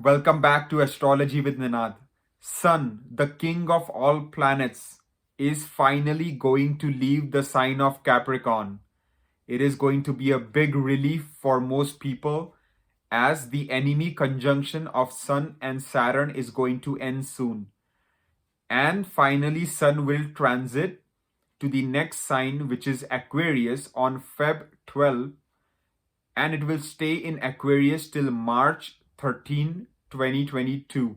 Welcome back to Astrology with Ninad. Sun, the king of all planets, is finally going to leave the sign of Capricorn. It is going to be a big relief for most people as the enemy conjunction of Sun and Saturn is going to end soon. And finally, Sun will transit to the next sign, which is Aquarius, on Feb 12, and it will stay in Aquarius till March 13, 2022.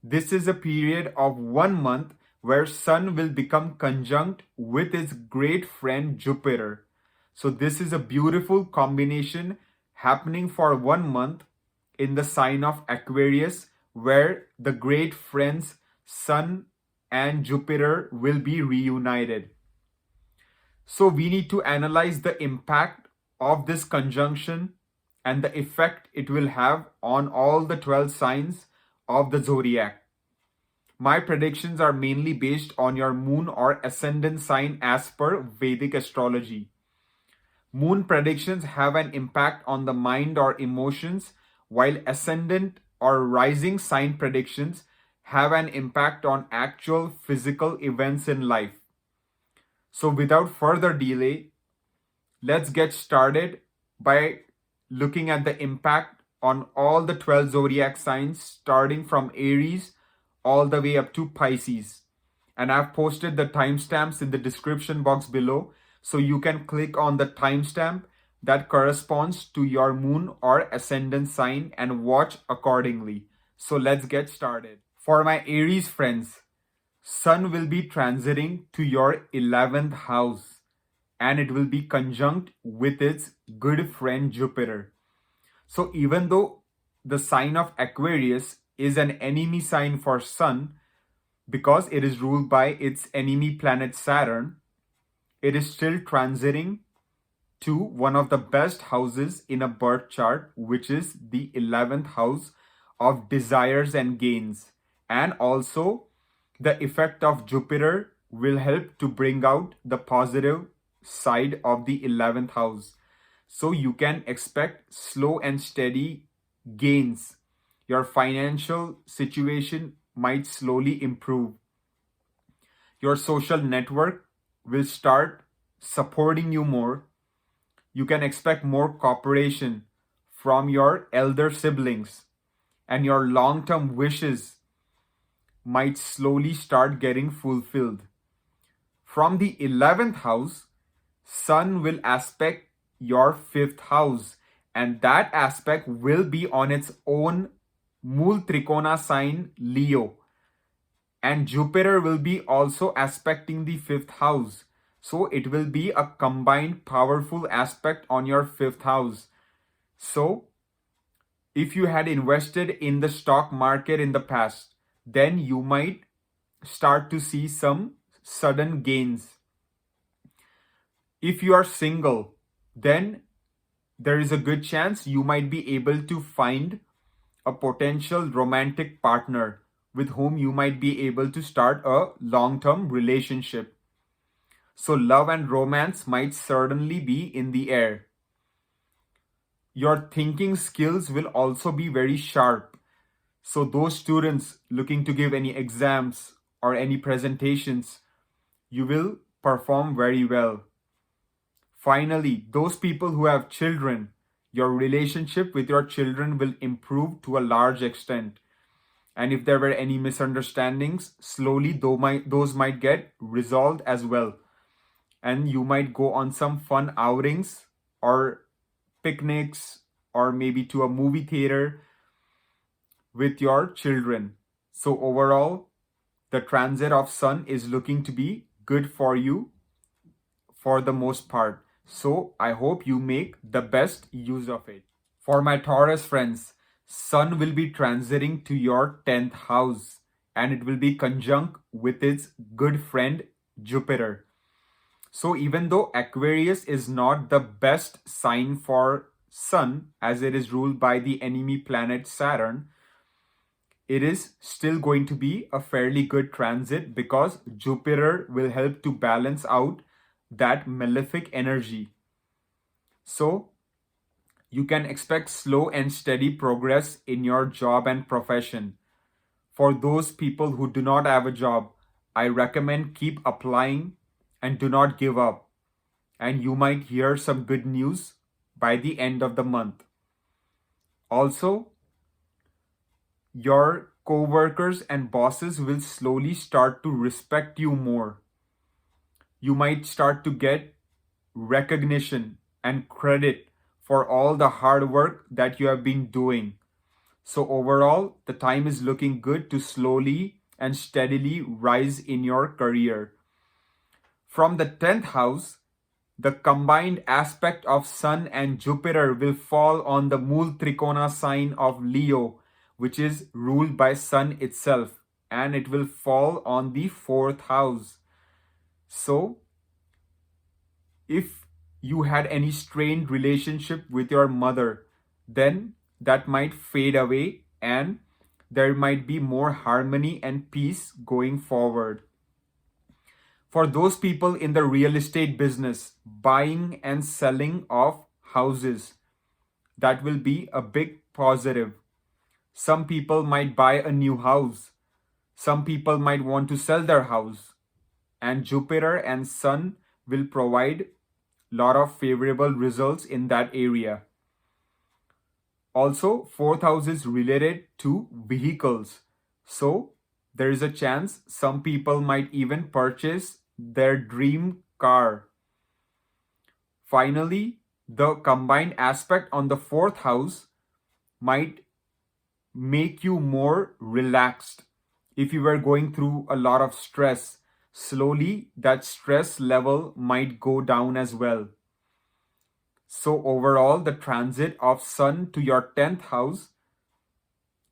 This is a period of 1 month where Sun will become conjunct with its great friend Jupiter. So this is a beautiful combination happening for 1 month in the sign of Aquarius, where the great friends Sun and Jupiter will be reunited. So we need to analyze the impact of this conjunction and the effect it will have on all the 12 signs of the zodiac. My predictions are mainly based on your moon or ascendant sign as per Vedic astrology. Moon predictions have an impact on the mind or emotions, while ascendant or rising sign predictions have an impact on actual physical events in life. So without further delay, let's get started by looking at the impact on all the 12 zodiac signs, starting from Aries all the way up to Pisces. And I've posted the timestamps in the description box below, so you can click on the timestamp that corresponds to your moon or ascendant sign and watch accordingly. So let's get started. For my Aries friends, Sun will be transiting to your 11th house, and it will be conjunct with its good friend Jupiter. So even though the sign of Aquarius is an enemy sign for Sun because it is ruled by its enemy planet Saturn, it is still transiting to one of the best houses in a birth chart, which is the 11th house of desires and gains. And also the effect of Jupiter will help to bring out the positive side of the 11th house. So you can expect slow and steady gains. Your financial situation might slowly improve. Your social network will start supporting you more. You can expect more cooperation from your elder siblings, and your long-term wishes might slowly start getting fulfilled. From the 11th house, Sun will aspect your 5th house, and that aspect will be on its own Mool Trikona sign Leo. And Jupiter will be also aspecting the 5th house. So it will be a combined powerful aspect on your 5th house. So if you had invested in the stock market in the past, then you might start to see some sudden gains. If you are single, then there is a good chance you might be able to find a potential romantic partner with whom you might be able to start a long-term relationship. So love and romance might certainly be in the air. Your thinking skills will also be very sharp. So those students looking to give any exams or any presentations, you will perform very well. Finally, those people who have children, your relationship with your children will improve to a large extent. And if there were any misunderstandings, slowly those might get resolved as well. And you might go on some fun outings or picnics or maybe to a movie theater with your children. So overall, the transit of Sun is looking to be good for you for the most part. So I hope you make the best use of it. For my Taurus friends, Sun will be transiting to your 10th house, and it will be conjunct with its good friend Jupiter. So even though Aquarius is not the best sign for Sun, as it is ruled by the enemy planet Saturn, it is still going to be a fairly good transit because Jupiter will help to balance out that malefic energy. So You can expect slow and steady progress in your job and profession. For those people who do not have a job, I recommend keep applying and do not give up. And you might hear some good news by the end of the month. Also, your co-workers and bosses will slowly start to respect you more. You might start to get recognition and credit for all the hard work that you have been doing. So overall, the time is looking good to slowly and steadily rise in your career. From the 10th house, the combined aspect of Sun and Jupiter will fall on the Mool Trikona sign of Leo, which is ruled by Sun itself, and it will fall on the 4th house. So, if you had any strained relationship with your mother, then that might fade away and there might be more harmony and peace going forward. For those people in the real estate business, buying and selling of houses, that will be a big positive. Some people might buy a new house. Some people might want to sell their house. And Jupiter and Sun will provide lot of favorable results in that area. Also, 4th house is related to vehicles. So, there is a chance some people might even purchase their dream car. Finally, the combined aspect on the 4th house might make you more relaxed. If you were going through a lot of stress, slowly that stress level might go down as well. So overall, the transit of Sun to your 10th house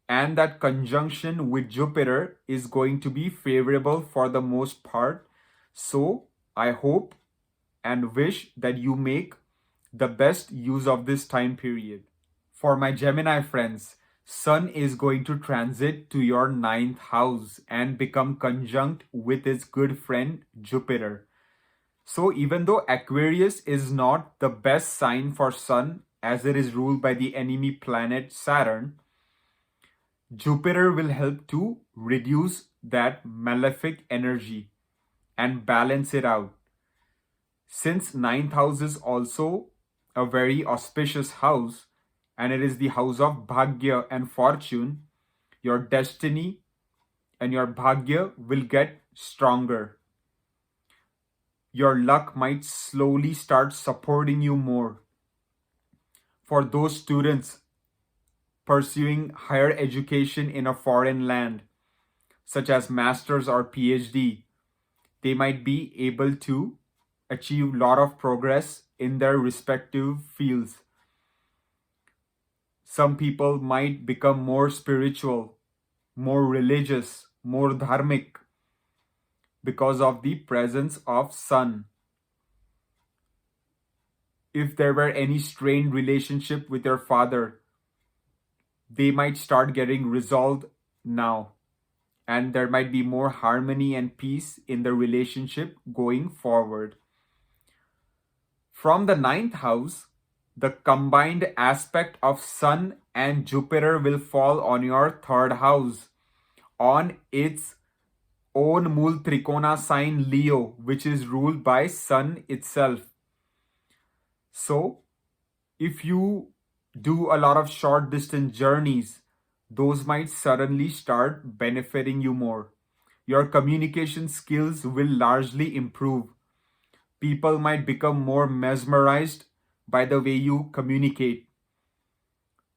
and that conjunction with Jupiter is going to be favorable for the most part. So I hope and wish that you make the best use of this time period. For my Gemini friends, Sun is going to transit to your 9th house and become conjunct with its good friend Jupiter. So even though Aquarius is not the best sign for Sun as it is ruled by the enemy planet Saturn, Jupiter will help to reduce that malefic energy and balance it out. Since 9th house is also a very auspicious house and it is the house of Bhagya and fortune, your destiny and your Bhagya will get stronger. Your luck might slowly start supporting you more. For those students pursuing higher education in a foreign land, such as master's or PhD, they might be able to achieve a lot of progress in their respective fields. Some people might become more spiritual, more religious, more dharmic because of the presence of Sun. If there were any strained relationship with your father, they might start getting resolved now. And there might be more harmony and peace in the relationship going forward. From the 9th house, the combined aspect of Sun and Jupiter will fall on your 3rd house, on its own Mool Trikona sign Leo, which is ruled by Sun itself. So, if you do a lot of short distance journeys, those might suddenly start benefiting you more. Your communication skills will largely improve. People might become more mesmerized by the way you communicate.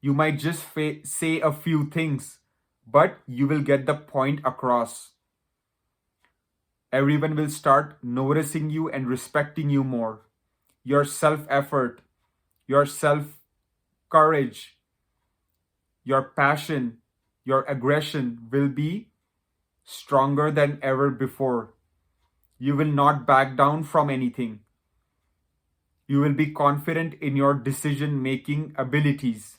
You might just say a few things, but you will get the point across. Everyone will start noticing you and respecting you more. Your self-effort, your self-courage, your passion, your aggression will be stronger than ever before. You will not back down from anything. You will be confident in your decision-making abilities.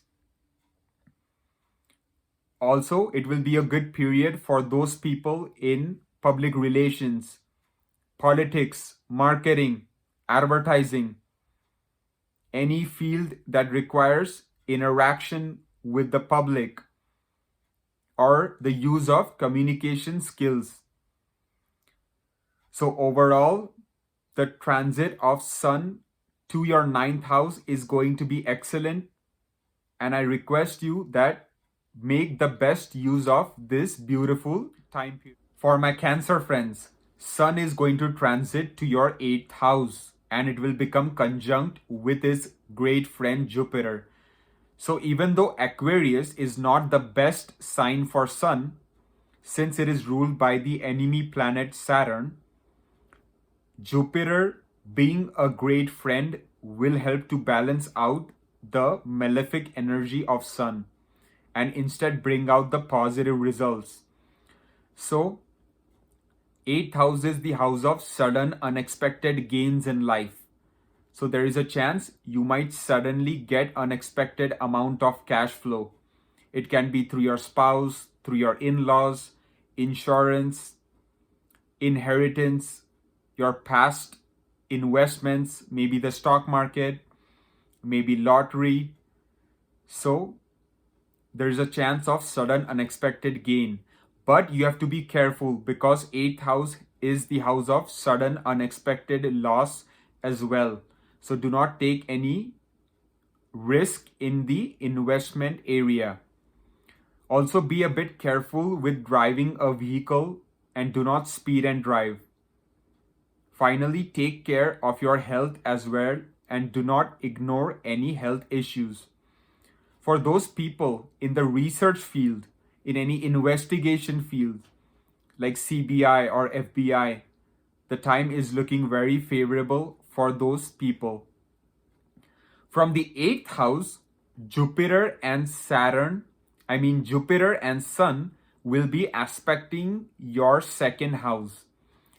Also, it will be a good period for those people in public relations, politics, marketing, advertising, any field that requires interaction with the public or the use of communication skills. So overall, the transit of Sun to your ninth house is going to be excellent, and I request you that make the best use of this beautiful time period. For my Cancer friends, Sun is going to transit to your 8th house and it will become conjunct with his great friend Jupiter. So even though Aquarius is not the best sign for Sun, since it is ruled by the enemy planet Saturn, Jupiter, being a great friend, will help to balance out the malefic energy of Sun and instead bring out the positive results. So 8th house is the house of sudden unexpected gains in life. So there is a chance you might suddenly get unexpected amount of cash flow. It can be through your spouse, through your in-laws, insurance, inheritance, your past investments, maybe the stock market, maybe lottery. So there's a chance of sudden unexpected gain. But you have to be careful because 8th house is the house of sudden unexpected loss as well. So do not take any risk in the investment area. Also be a bit careful with driving a vehicle and do not speed and drive. Finally, take care of your health as well and do not ignore any health issues. For those people in the research field, in any investigation field, like CBI or FBI, the time is looking very favorable for those people. From the 8th house, Jupiter and Sun will be aspecting your 2nd house.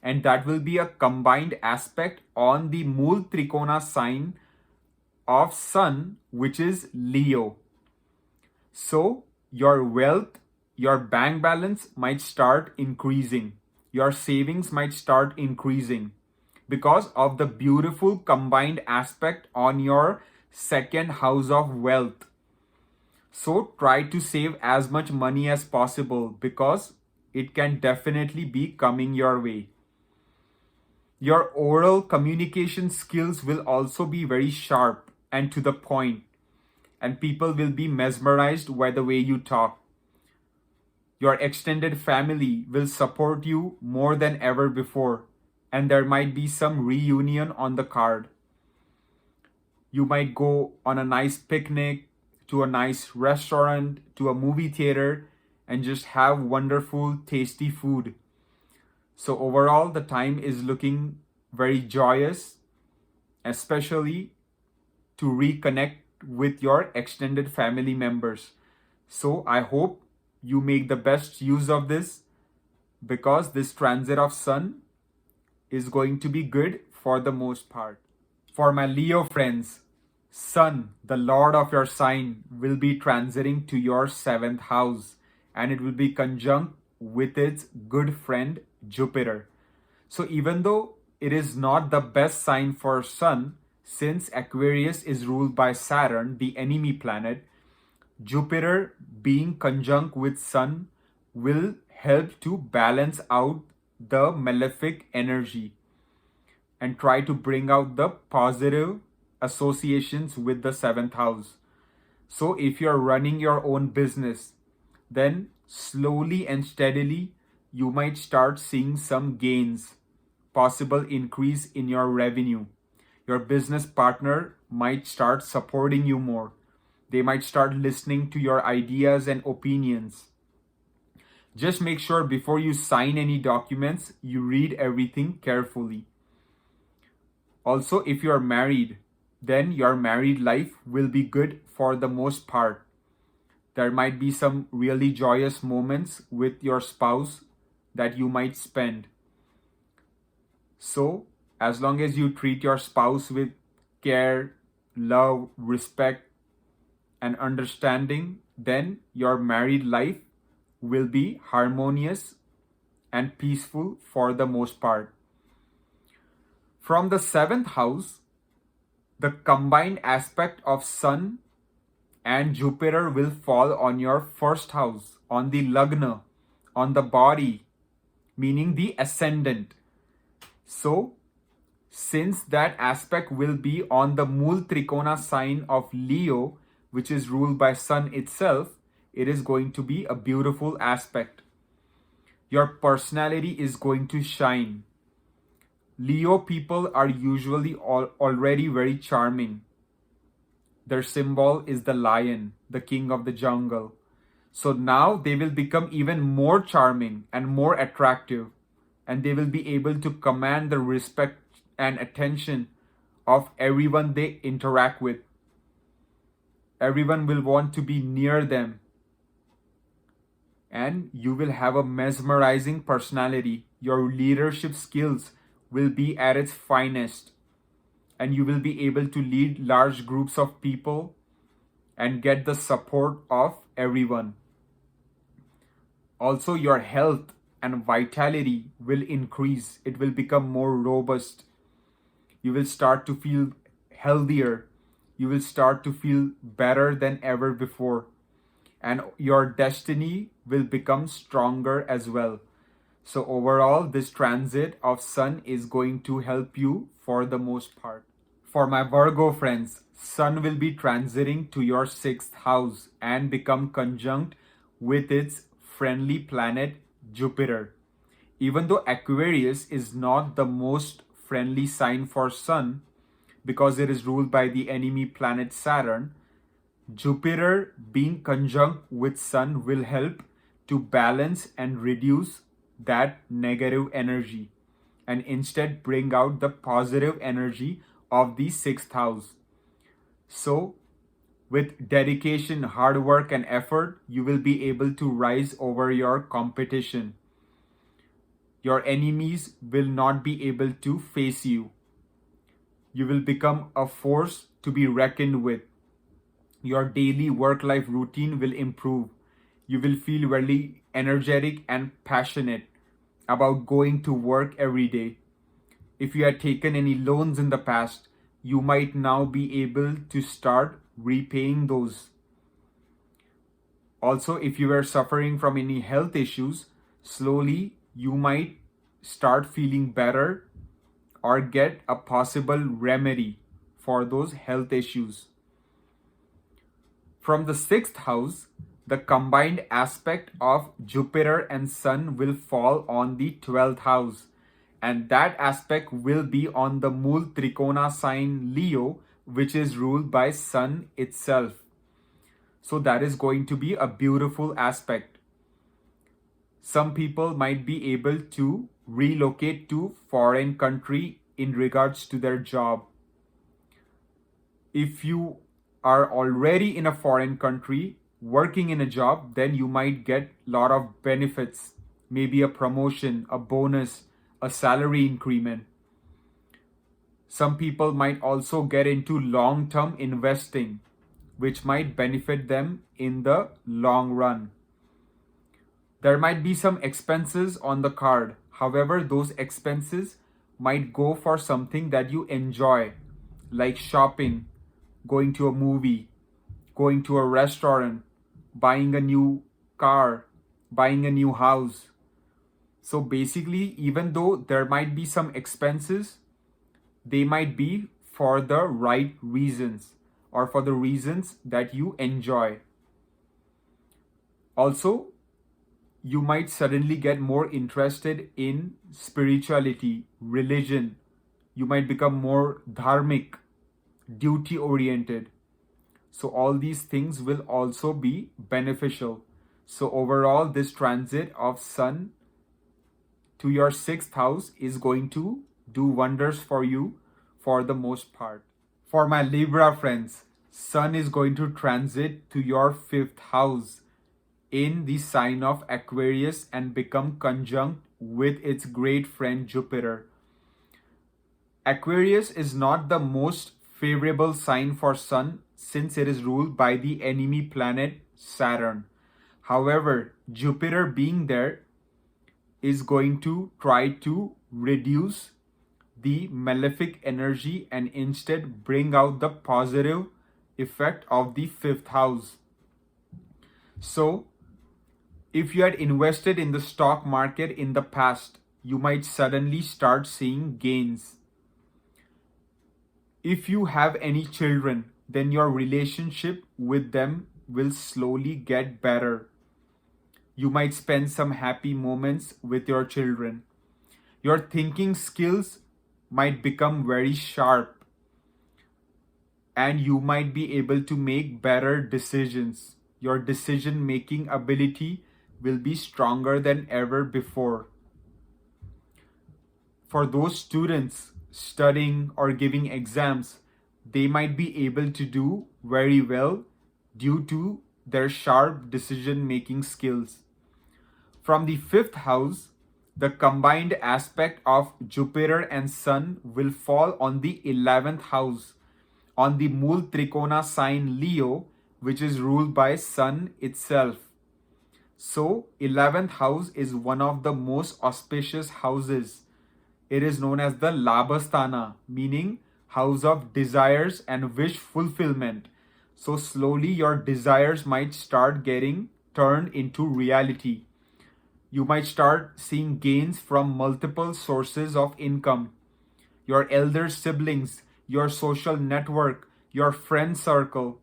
And that will be a combined aspect on the Mool Trikona sign of Sun, which is Leo. So your wealth, your bank balance might start increasing. Your savings might start increasing because of the beautiful combined aspect on your 2nd house of wealth. So try to save as much money as possible because it can definitely be coming your way. Your oral communication skills will also be very sharp and to the point, and people will be mesmerized by the way you talk. Your extended family will support you more than ever before, and there might be some reunion on the card. You might go on a nice picnic, to a nice restaurant, to a movie theater, and just have wonderful, tasty food. So overall, the time is looking very joyous, especially to reconnect with your extended family members. So I hope you make the best use of this because this transit of Sun is going to be good for the most part. For my Leo friends, Sun, the Lord of your sign, will be transiting to your 7th house and it will be conjunct with its good friend Jupiter. So even though it is not the best sign for Sun, since Aquarius is ruled by Saturn, the enemy planet, Jupiter being conjunct with Sun will help to balance out the malefic energy and try to bring out the positive associations with the 7th house. So if you're running your own business, then slowly and steadily you might start seeing some gains, possible increase in your revenue. Your business partner might start supporting you more. They might start listening to your ideas and opinions. Just make sure before you sign any documents, you read everything carefully. Also, if you're married, then your married life will be good for the most part. There might be some really joyous moments with your spouse that you might spend. So, as long as you treat your spouse with care, love, respect, and understanding, then your married life will be harmonious and peaceful for the most part. From the 7th house, The combined aspect of Sun and Jupiter will fall on your first house, on the Lagna, on the body, meaning the ascendant. So, since that aspect will be on the Mool Trikona sign of Leo, which is ruled by Sun itself, it is going to be a beautiful aspect. Your personality is going to shine. Leo people are usually already very charming. Their symbol is the lion, the king of the jungle. So now they will become even more charming and more attractive, and they will be able to command the respect and attention of everyone they interact with. Everyone will want to be near them, and you will have a mesmerizing personality. Your leadership skills will be at its finest, and you will be able to lead large groups of people and get the support of everyone. Also, your health and vitality will increase. It will become more robust. You will start to feel healthier. You will start to feel better than ever before. And your destiny will become stronger as well. So overall, this transit of Sun is going to help you for the most part. For my Virgo friends, Sun will be transiting to your 6th house and become conjunct with its friendly planet Jupiter. Even though Aquarius is not the most friendly sign for Sun because it is ruled by the enemy planet Saturn, Jupiter being conjunct with Sun will help to balance and reduce that negative energy and instead bring out the positive energy of the 6th house. So, with dedication, hard work, and effort, you will be able to rise over your competition. Your enemies will not be able to face you. You will become a force to be reckoned with. Your daily work-life routine will improve. You will feel very energetic and passionate about going to work every day. If you had taken any loans in the past, you might now be able to start repaying those. Also, if you were suffering from any health issues, slowly you might start feeling better or get a possible remedy for those health issues. From the 6th house, the combined aspect of Jupiter and Sun will fall on the 12th house, and that aspect will be on the Mool Trikona sign Leo, which is ruled by Sun itself. So that is going to be a beautiful aspect. Some people might be able to relocate to foreign country in regards to their job. If you are already in a foreign country working in a job, then you might get a lot of benefits, maybe a promotion, a bonus, a salary increment. Some people might also get into long-term investing, which might benefit them in the long run. There might be some expenses on the card. However, those expenses might go for something that you enjoy, like shopping, going to a movie, going to a restaurant, buying a new car, buying a new house. So basically, even though there might be some expenses, they might be for the right reasons or for the reasons that you enjoy. Also, you might suddenly get more interested in spirituality, religion. You might become more dharmic, duty oriented. So all these things will also be beneficial. So overall, this transit of Sun to your 6th house is going to do wonders for you for the most part. For my Libra friends, Sun is going to transit to your 5th house in the sign of Aquarius and become conjunct with its great friend Jupiter. Aquarius is not the most favorable sign for Sun since it is ruled by the enemy planet Saturn. However, Jupiter being there is going to try to reduce the malefic energy and instead bring out the positive effect of the fifth house. So, if you had invested in the stock market in the past, you might suddenly start seeing gains. If you have any children, then your relationship with them will slowly get better. You might spend some happy moments with your children. Your thinking skills might become very sharp and you might be able to make better decisions. Your decision making ability will be stronger than ever before. For those students studying or giving exams, they might be able to do very well due to their sharp decision making skills. From the fifth house, the combined aspect of Jupiter and Sun will fall on the 11th house, on the Mool Trikona sign Leo, which is ruled by Sun itself. So, 11th house is one of the most auspicious houses. It is known as the Labhasthana, meaning house of desires and wish fulfillment. So slowly your desires might start getting turned into reality. You might start seeing gains from multiple sources of income. Your elder siblings, your social network, your friend circle,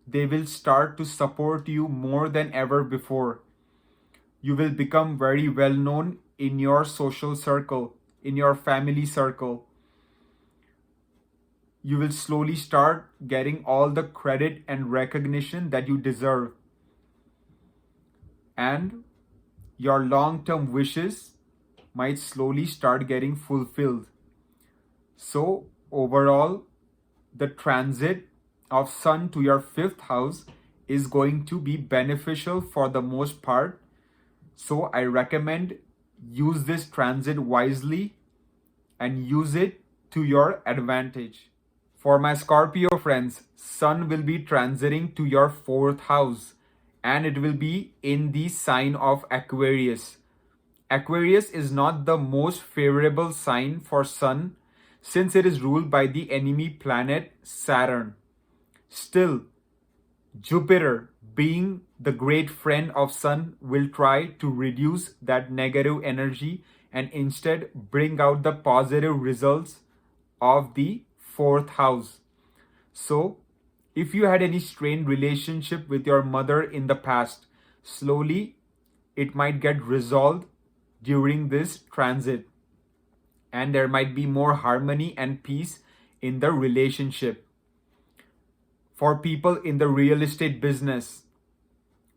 they will start to support you more than ever before. You will become very well known in your social circle, in your family circle. You will slowly start getting all the credit and recognition that you deserve. And your long-term wishes might slowly start getting fulfilled. So overall, the transit of Sun to your fifth house is going to be beneficial for the most part. So I recommend use this transit wisely and use it to your advantage. For my Scorpio friends, Sun will be transiting to your fourth house and it will be in the sign of Aquarius. Aquarius is not the most favorable sign for Sun since it is ruled by the enemy planet Saturn. Still, Jupiter, being the great friend of Sun, will try to reduce that negative energy and instead bring out the positive results of the fourth house. So, if you had any strained relationship with your mother in the past, slowly it might get resolved during this transit. And there might be more harmony and peace in the relationship. For people in the real estate business,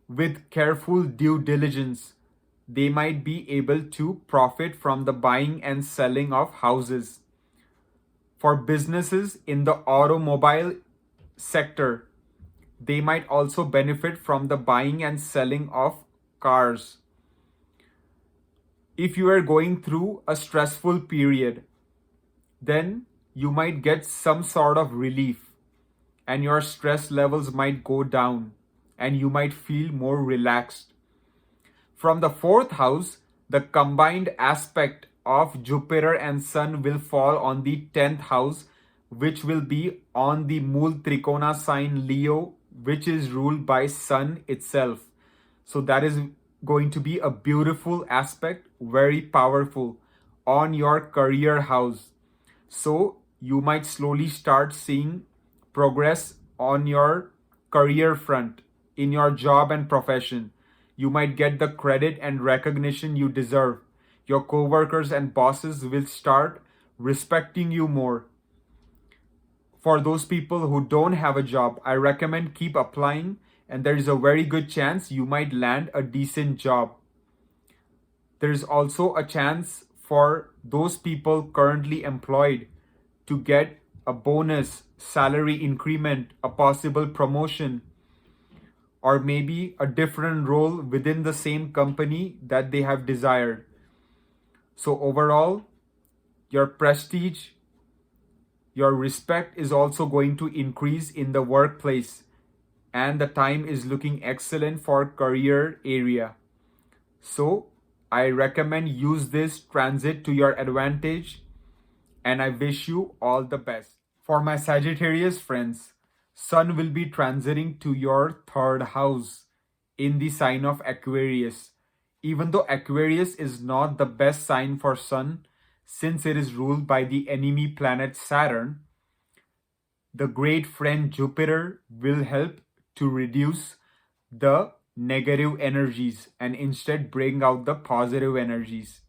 with careful due diligence, they might be able to profit from the buying and selling of houses. For businesses in the automobile sector, they might also benefit from the buying and selling of cars. If you are going through a stressful period, then you might get some sort of relief and your stress levels might go down and you might feel more relaxed. From the fourth house, the combined aspect of Jupiter and Sun will fall on the 10th house, which will be on the Mool Trikona sign Leo, which is ruled by Sun itself. So that is going to be a beautiful aspect, very powerful on your career house. So you might slowly start seeing progress on your career front, in your job and profession. You might get the credit and recognition you deserve. Your co-workers and bosses will start respecting you more. For those people who don't have a job, I recommend keep applying and there is a very good chance you might land a decent job. There is also a chance for those people currently employed to get a bonus, salary increment, a possible promotion, or maybe a different role within the same company that they have desired. So overall, your prestige, your respect is also going to increase in the workplace and the time is looking excellent for career area. So I recommend use this transit to your advantage and I wish you all the best. For my Sagittarius friends, Sun will be transiting to your third house in the sign of Aquarius. Even though Aquarius is not the best sign for Sun since it is ruled by the enemy planet Saturn, the great friend Jupiter will help to reduce the negative energies and instead bring out the positive energies.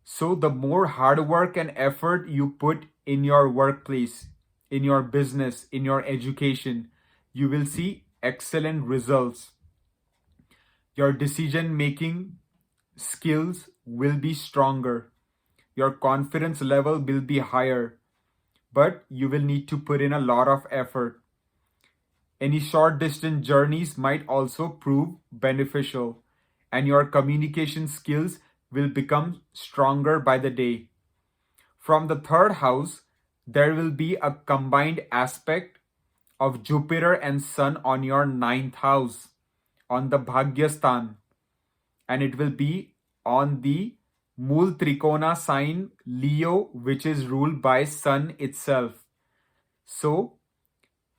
So, the more hard work and effort you put in your workplace, in your business, in your education, you will see excellent results. Your decision making skills will be stronger. Your confidence level will be higher, but you will need to put in a lot of effort. Any short distance journeys might also prove beneficial, and your communication skills will become stronger by the day. From the third house, there will be a combined aspect of Jupiter and Sun on your ninth house, on the Bhagyastan, and it will be on the Mool Trikona sign Leo, which is ruled by Sun itself. So,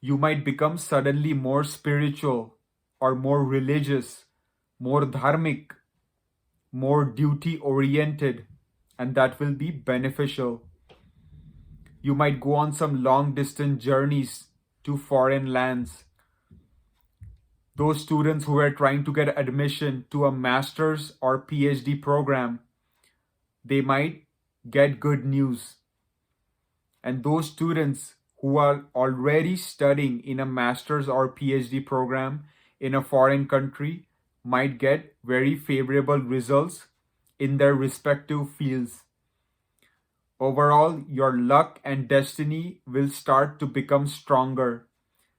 you might become suddenly more spiritual or more religious, more dharmic, more duty oriented, and that will be beneficial. You might go on some long distance journeys to foreign lands. Those students who are trying to get admission to a master's or PhD program, they might get good news. And those students who are already studying in a master's or PhD program in a foreign country might get very favorable results in their respective fields. Overall, your luck and destiny will start to become stronger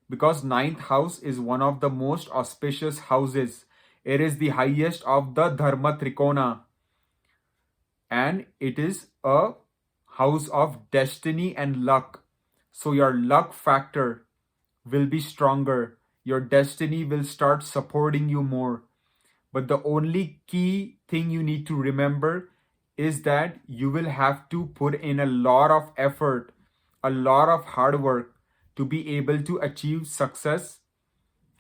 because ninth house is one of the most auspicious houses. It is the highest of the Dharma Trikona, and it is a house of destiny and luck. So your luck factor will be stronger. Your destiny will start supporting you more. But the only key thing you need to remember is that you will have to put in a lot of effort, a lot of hard work to be able to achieve success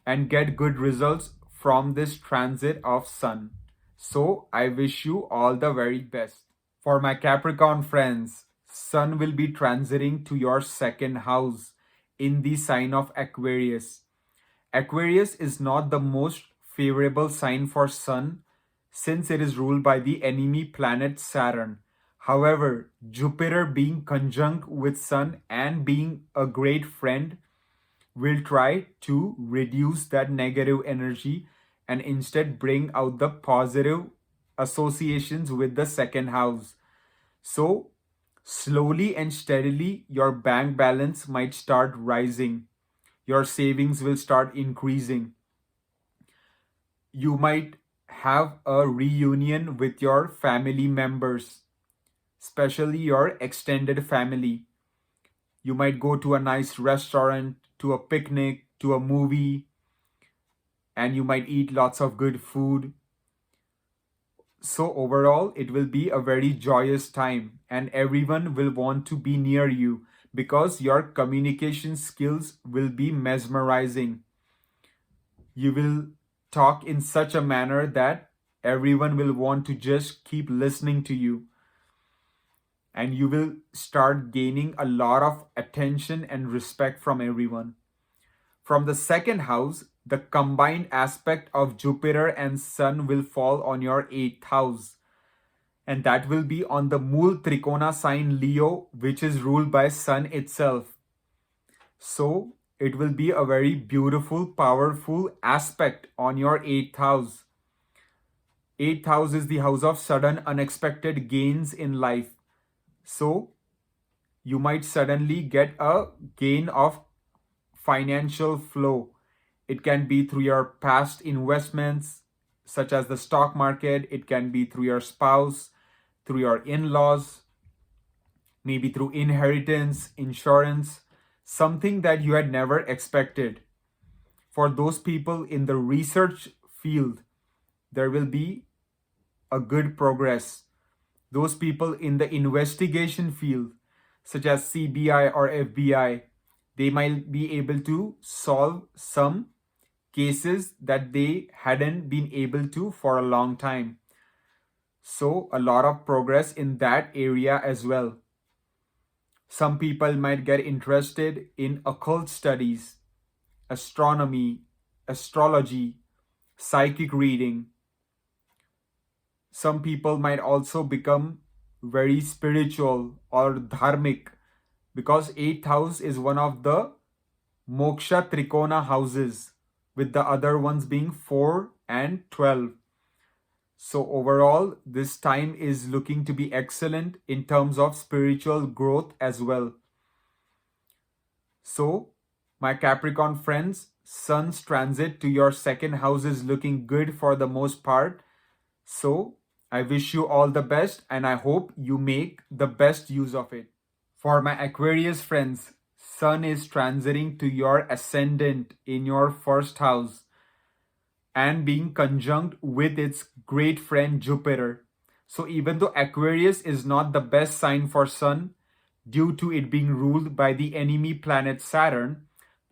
and get good results from this transit of Sun. So I wish you all the very best. For my Capricorn friends, Sun will be transiting to your second house in the sign of Aquarius. Aquarius is not the most favorable sign for Sun since it is ruled by the enemy planet Saturn. However, Jupiter being conjunct with Sun and being a great friend will try to reduce that negative energy and instead bring out the positive associations with the second house. So, slowly and steadily, your bank balance might start rising. Your savings will start increasing. You might have a reunion with your family members, especially your extended family. You might go to a nice restaurant, to a picnic, to a movie, and you might eat lots of good food. So overall, it will be a very joyous time and everyone will want to be near you because your communication skills will be mesmerizing. You will talk in such a manner that everyone will want to just keep listening to you. And you will start gaining a lot of attention and respect from everyone. From the second house, the combined aspect of Jupiter and Sun will fall on your 8th house. And that will be on the Mool Trikona sign Leo, which is ruled by Sun itself. So it will be a very beautiful, powerful aspect on your 8th house. 8th house is the house of sudden, unexpected gains in life. So you might suddenly get a gain of financial flow. It can be through your past investments, such as the stock market. It can be through your spouse, through your in-laws, maybe through inheritance, insurance, something that you had never expected. For those people in the research field, there will be a good progress. Those people in the investigation field, such as CBI or FBI. They might be able to solve some cases that they hadn't been able to for a long time. So a lot of progress in that area as well. Some people might get interested in occult studies, astronomy, astrology, psychic reading. Some people might also become very spiritual or dharmic, because 8th house is one of the moksha trikona houses, with the other ones being 4 and 12. So overall, this time is looking to be excellent in terms of spiritual growth as well. So, my Capricorn friends, Sun's transit to your second house is looking good for the most part. So, I wish you all the best and I hope you make the best use of it. For my Aquarius friends, Sun is transiting to your ascendant in your first house and being conjunct with its great friend Jupiter. So even though Aquarius is not the best sign for Sun due to it being ruled by the enemy planet Saturn,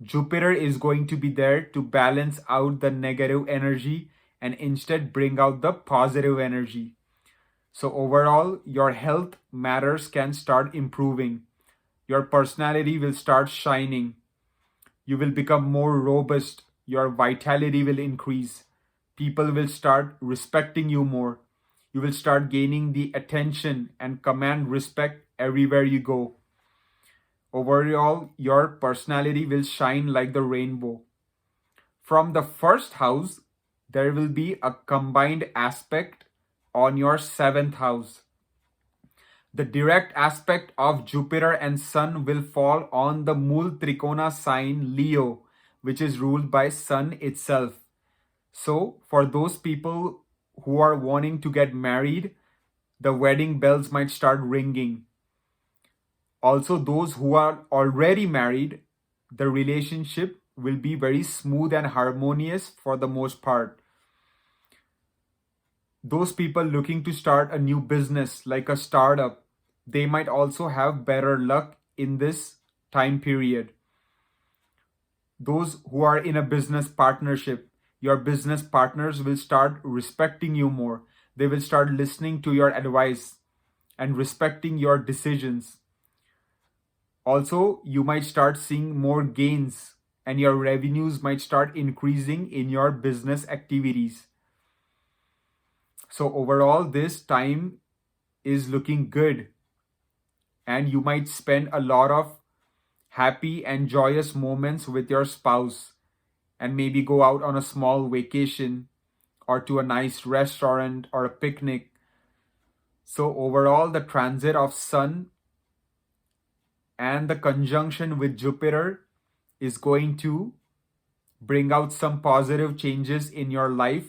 Jupiter is going to be there to balance out the negative energy and instead bring out the positive energy. So overall, your health matters can start improving. Your personality will start shining. You will become more robust. Your vitality will increase. People will start respecting you more. You will start gaining the attention and command respect everywhere you go. Overall, your personality will shine like the rainbow. From the first house, there will be a combined aspect on your 7th house. The direct aspect of Jupiter and Sun will fall on the Mool Trikona sign Leo, which is ruled by Sun itself. So, for those people who are wanting to get married, the wedding bells might start ringing. Also, those who are already married, the relationship will be very smooth and harmonious for the most part. Those people looking to start a new business like a startup, they might also have better luck in this time period. Those who are in a business partnership, your business partners will start respecting you more. They will start listening to your advice and respecting your decisions. Also, you might start seeing more gains and your revenues might start increasing in your business activities. So overall, this time is looking good. And you might spend a lot of happy and joyous moments with your spouse and maybe go out on a small vacation or to a nice restaurant or a picnic. So overall, the transit of Sun and the conjunction with Jupiter is going to bring out some positive changes in your life.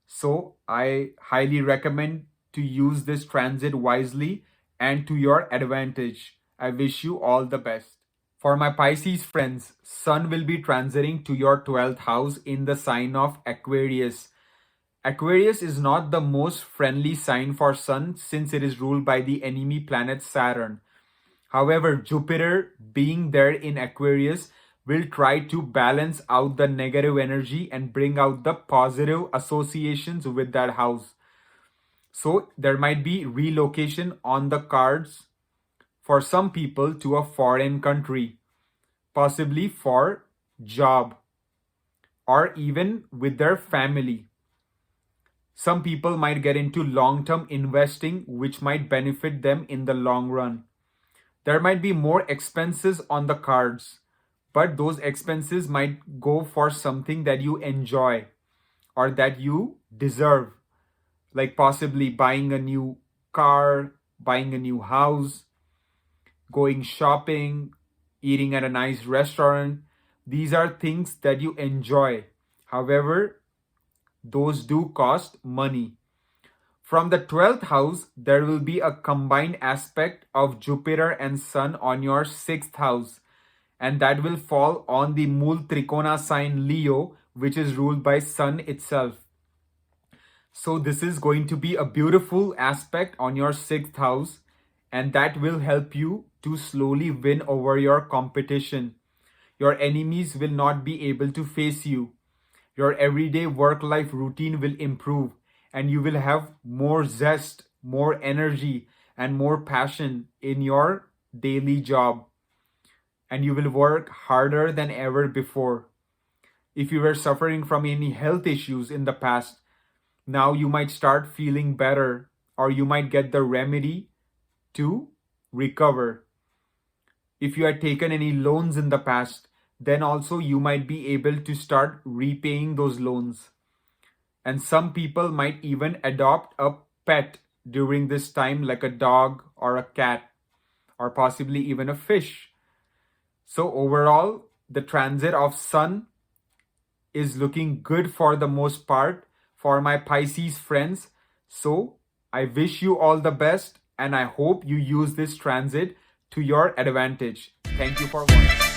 So I highly recommend to use this transit wisely and to your advantage. I wish you all the best. For my Pisces friends, Sun will be transiting to your 12th house in the sign of Aquarius. Aquarius is not the most friendly sign for Sun since it is ruled by the enemy planet Saturn. However, Jupiter being there in Aquarius will try to balance out the negative energy and bring out the positive associations with that house. So there might be relocation on the cards for some people to a foreign country, possibly for job or even with their family. Some people might get into long-term investing, which might benefit them in the long run. There might be more expenses on the cards, but those expenses might go for something that you enjoy or that you deserve, like possibly buying a new car, buying a new house, going shopping, eating at a nice restaurant. These are things that you enjoy. However, those do cost money. From the 12th house, there will be a combined aspect of Jupiter and Sun on your 6th house, and that will fall on the Mool Trikona sign Leo, which is ruled by Sun itself. So this is going to be a beautiful aspect on your 6th house, and that will help you to slowly win over your competition. Your enemies will not be able to face you. Your everyday work life routine will improve, and you will have more zest, more energy, and more passion in your daily job. And you will work harder than ever before. If you were suffering from any health issues in the past, now you might start feeling better, or you might get the remedy to recover. If you had taken any loans in the past, then also you might be able to start repaying those loans. And some people might even adopt a pet during this time, like a dog or a cat, or possibly even a fish. So, overall, the transit of Sun is looking good for the most part for my Pisces friends. So, I wish you all the best, and I hope you use this transit to your advantage. Thank you for watching.